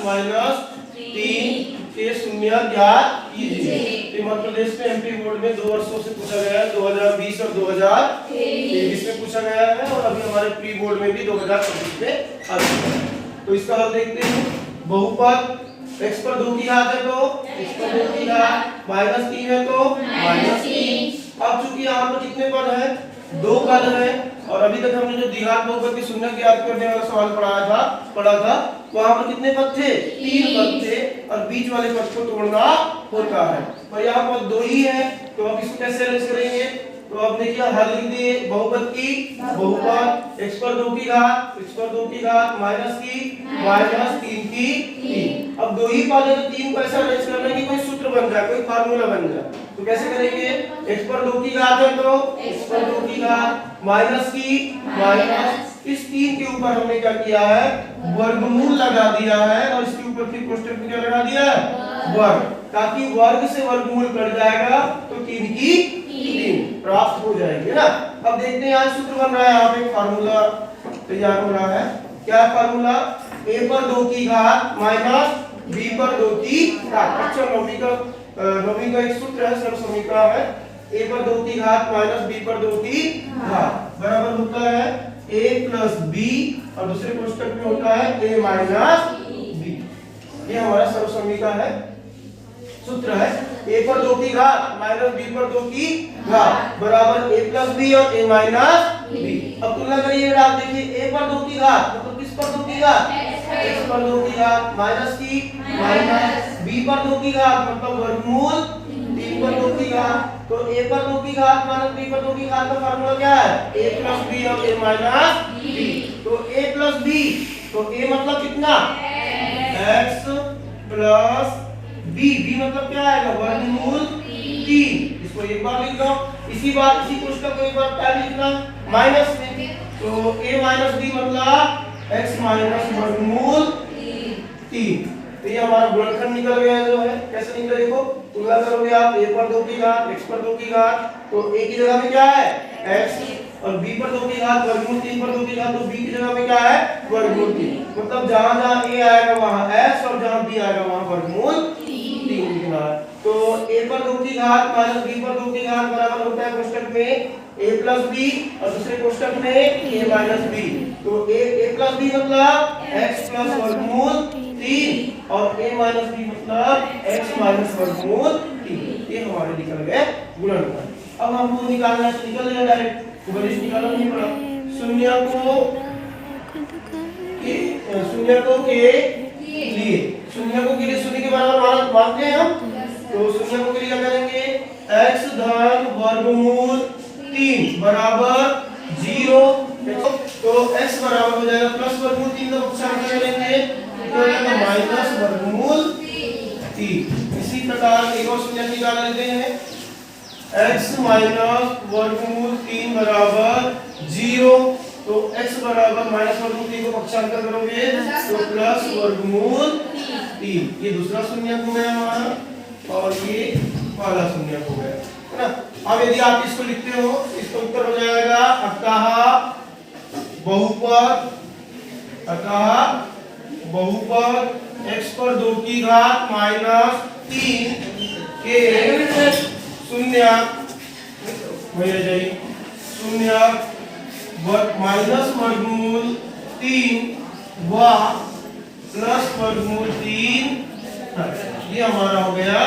Minus 3 के शून्य ज्ञात कीजिए। तो मध्य प्रदेश में एमपी बोर्ड में 2 वर्षों से पूछा गया है, 2020 और 2023 में पूछा गया है, और अभी हमारे प्री बोर्ड में भी 2025 में आ चुका है। तो इसका हल देखते हैं। बहुपद x पर 2 की घात है तो x पर 2 की घात, -3 है तो -3। अब चूंकि यहाँ पर कितने पद है, 2 पद है, और अभी तक हमने जो द्विघात बहुपद के शून्य ज्ञात करने वाला सवाल पढ़ा था वहां पर कितने पद थे, 3 पद थे, और बीच वाले पद को तोड़ना होता है, और यहाँ पर 2 ही है। तो अब इसको कैसे अरेंज करेंगे, तो अब देखिए हल लिख दिए। बहुपद की बहुपद x पर 2 की घात, x पर 2 की घात, -3 की 3। अब 2 ही पद है तो 3 को ऐसा अरेंज करना है कि कोई सूत्र बन जाए, कोई फार्मूला बन जाए। तो कैसे करेंगे, x पर 2 की घात है तो x पर 2 की घात, माइनस की माइनस, इस 3 के ऊपर हमने क्या किया है, वर्गमूल लगा दिया है, और इसके ऊपर फिर कोष्ठक में क्या लगा दिया है, वर्ग, ताकि वर्ग से वर्गमूल कट जाएगा तो 3 की 3 प्राप्त हो जाएगी ना। अब देखते हैं यहाँ सूत्र बन रहा है, यहाँ पे फार्मूला तैयार हो रहा है। क्या फार्मूला, a पर 2 की घात माइनस b पर 2 की घात। अच्छा, नौवीं का एक सूत्र है, सर्व समीकरण है, a पर 2 की घात माइनस b पर 2 की घात बराबर होता है a प्लस b, और दूसरे कोष्ठक में होता है a माइनस b। ये हमारा सर्व समीकरण है, सूत्र है a पर 2 की घात माइनस b पर 2 की घात बराबर a प्लस b और a माइनस b। अब तुलना करिए, आप देखिए a पर 2 की घात मतलब किस पर 2 की घात, x पर 2 की घात, माइनस की माइनस, b पर 2 की घात मतलब वर्गमूल 3 पर 2 की घात। तो a पर 2 की घात माइनस b पर 2 की घात का फार्मूला क्या है, a प्लस b और a माइनस b। तो a प्लस b, तो a मतलब कितना, x प्लस b, b मतलब क्या आएगा, वर्गमूल 3। इसको एक बार लिख दो, इसी कोष्ठक को एक बार पहले लिखना माइनस में, तो a माइनस b मतलब x माइनस वर्गमूल 3। तो ये हमारा गुणनखंड निकल गया जो है। कैसे निकला देखो, तुलना करोगे आप, a पर 2 की घात x पर 2 की घात, तो a की जगह में क्या है x, और b पर 2 की घात वर्गमूल 3 पर 2 की घात, तो b की जगह में क्या है वर्गमूल 3। मतलब जहां जहां a आएगा वहां s, और जहां b आएगा वहां वर्गमूल 3 लिखना है। तो a पर 2 की घात माइनस b पर 2 की घात बराबर होता है कोष्ठक में a प्लस b, और दूसरे कोष्ठक में a माइनस b। तो a प्लस b मतलब x प्लस वर्गमूल 3, और a माइनस b मतलब x माइनस वर्गमूल 3। ये हमारे निकल गए गुणनखंड। अब हमको निकालना है, तो निकल जाएगा डायरेक्ट, तो बलिष्ठ निकालना नहीं पड़ा। शून्य को के लिए, शून्य को के लिए शून्य के बराबर मानते हैं हम, तो शून्य को के लिए क्या करेंगे, x धन वर्गमूल 3 बराबर 0, तो x बराबर हो जाएगा प्लस वर्गमूल 3 का पक्षांतर करेंगे तो माइनस वर्गमूल 3। इसी प्रकार एक और शून्य निकाल लेते हैं, x माइनस वर्गमूल 3 बराबर 0, तो x बराबर माइनस वर्गमूल 3 को पक्षांतर करोगे तो प्लस वर्गमूल 3। ये दूसरा शून्य हो गया हमारा, और ये पहला शून्य हो गया, है ना। अब यदि आप इसको लिखते हो, इसका उत्तर हो जाएगा अतः बहुपद x पर 2 की घात माइनस 3 के शून्य माइनस वर्गमूल 3 व प्लस वर्गमूल 3, ये हमारा हो गया